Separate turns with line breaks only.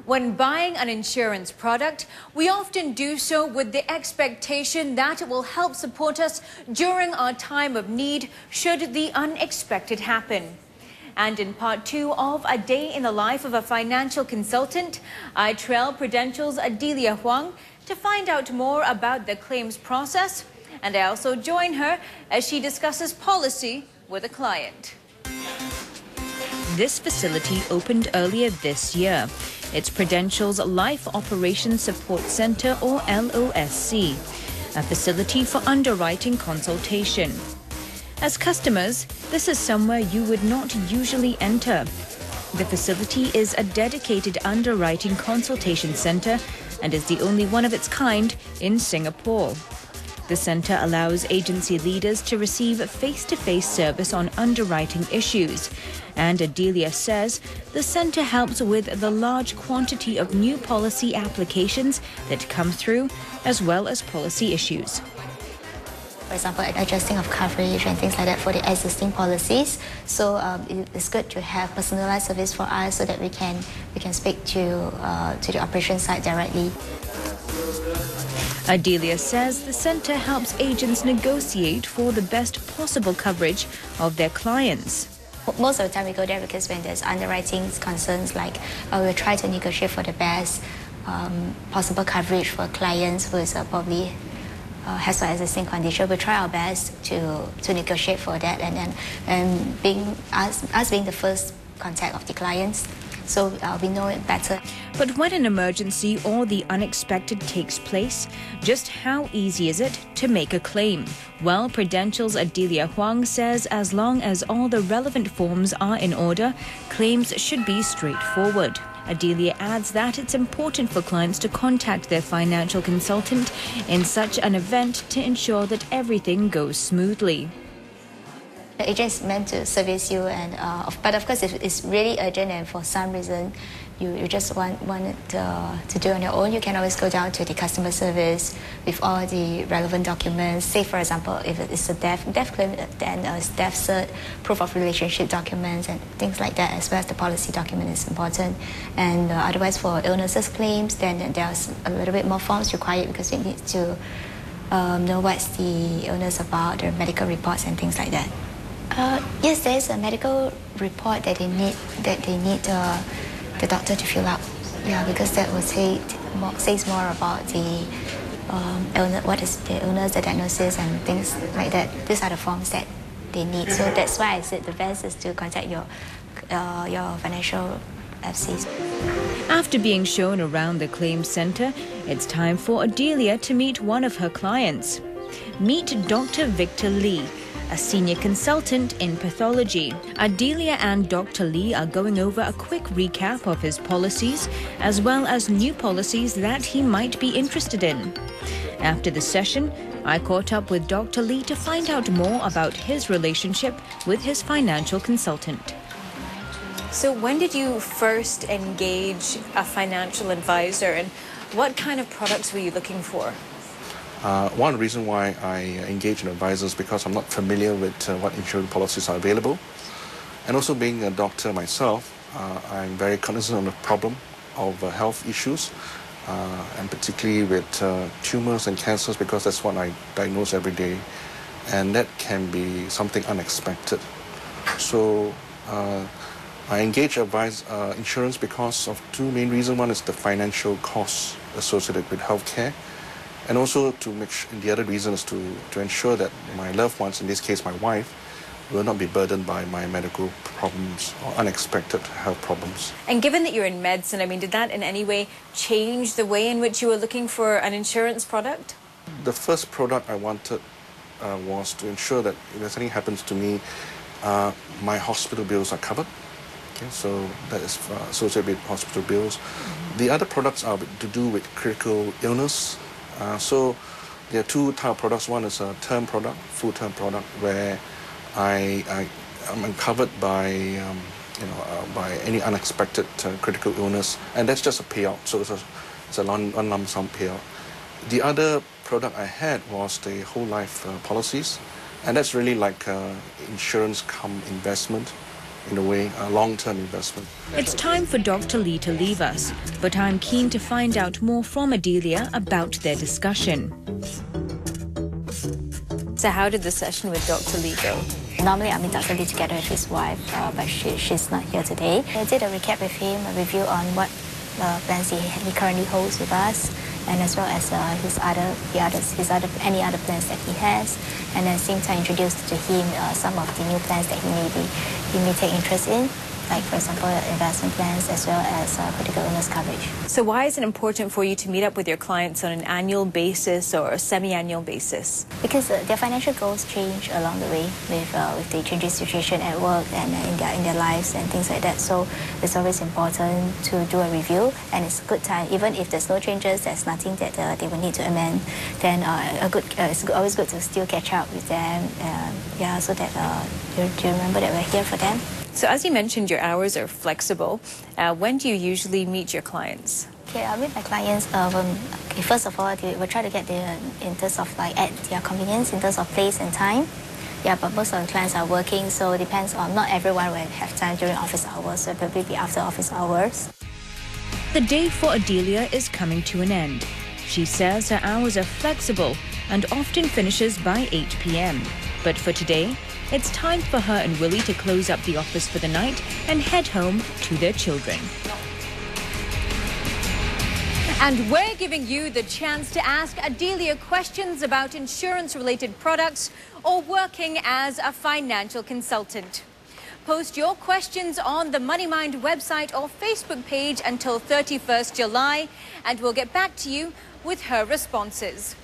When buying an insurance product, we often do so with the expectation that it will help support us during our time of need should the unexpected happen. And in part 2 of A Day in the Life of a Financial Consultant, I trail Prudential's Adelia Huang to find out more about the claims process. And I also join her as she discusses policy with a client. This facility opened earlier this year. It's Prudential's Life Operations Support Center, or LOSC, a facility for underwriting consultation. As customers, this is somewhere you would not usually enter. The facility is a dedicated underwriting consultation center and is the only one of its kind in Singapore. The center allows agency leaders to receive face-to-face service on underwriting issues. And Adelia says the center helps with the large quantity of new policy applications that come through, as well as policy issues.
For example, adjusting of coverage and things like that for the existing policies. So it's good to have personalized service for us so that we can speak to the operations side directly.
Adelia says the center helps agents negotiate for the best possible coverage of their clients.
Most of the time we go there because when there's underwriting concerns, like we'll try to negotiate for the best possible coverage for clients who is probably has an existing condition. We try our best to negotiate for that, and being us being the first contact of the clients, so we know it better.
But when an emergency or the unexpected takes place, just how easy is it to make a claim? Well, Prudential's Adelia Huang says as long as all the relevant forms are in order, claims should be straightforward. Adelia adds that it's important for clients to contact their financial consultant in such an event to ensure that everything goes smoothly.
The agent is meant to service you, but of course, if it's really urgent and for some reason you just want it to do on your own, you can always go down to the customer service with all the relevant documents. Say, for example, if it's a death claim, then a death cert, proof of relationship documents, and things like that, as well as the policy document is important. And otherwise, for illnesses claims, then there's a little bit more forms required because we need to know what's the illness about, the medical reports and things like that. Yes, there is a medical report that they need the doctor to fill out. Yeah, because that will says more about the illness, what is the illness, the diagnosis, and things like that. These are the forms that they need. So that's why I said the best is to contact your financial FCs.
After being shown around the claims center, it's time for Adelia to meet one of her clients. Meet Dr. Victor Lee, a senior consultant in pathology. Adelia and Dr. Lee are going over a quick recap of his policies, as well as new policies that he might be interested in. After the session, I caught up with Dr. Lee to find out more about his relationship with his financial consultant. So when did you first engage a financial advisor, and what kind of products were you looking for?
One reason why I engage an advisor is because I'm not familiar with what insurance policies are available. And also being a doctor myself, I'm very cognizant of the problem of health issues, and particularly with tumors and cancers, because that's what I diagnose every day. And that can be something unexpected. So I engage insurance because of two main reasons. One is the financial costs associated with healthcare. And also the other reason is to ensure that my loved ones, in this case my wife, will not be burdened by my medical problems or unexpected health problems.
And given that you're in medicine, did that in any way change the way in which you were looking for an insurance product?
The first product I wanted was to ensure that if anything happens to me, my hospital bills are covered. Okay, so that is associated with hospital bills. The other products are to do with critical illness. So there are two types of products. One is a term product, full-term product, where I am covered by by any unexpected critical illness, and that's just a payout. So it's a one lump sum payout. The other product I had was the whole life policies, and that's really like insurance cum investment. in a way, a long-term investment.
It's time for Dr. Lee to leave us, but I'm keen to find out more from Adelia about their discussion. So how did the session with Dr. Lee go?
Normally, I meet Dr. Lee together with his wife, but she's not here today. I did a recap with him, a review on what plans he currently holds with us, and as well as any other plans that he has, and at the same time introduced to him some of the new plans that he may take interest in, like for example investment plans as well as critical illness coverage.
So why is it important for you to meet up with your clients on an annual basis or a semi-annual basis?
Because their financial goals change along the way with the changing situation at work and in their lives and things like that. So it's always important to do a review, and it's a good time. Even if there's no changes, there's nothing that they will need to amend, then it's always good to still catch up with them, so that you remember that we're here for them.
So as you mentioned, your hours are flexible. When do you usually meet your clients?
Okay, I meet my clients. First of all, we'll try to get there in terms of at their convenience, in terms of place and time. Yeah, but most of the clients are working, so it depends on not everyone will have time during office hours, so it'll probably be after office hours.
The day for Adelia is coming to an end. She says her hours are flexible and often finishes by 8 p.m. But for today, it's time for her and Willie to close up the office for the night and head home to their children. And we're giving you the chance to ask Adelia questions about insurance-related products or working as a financial consultant. Post your questions on the MoneyMind website or Facebook page until 31st July, and we'll get back to you with her responses.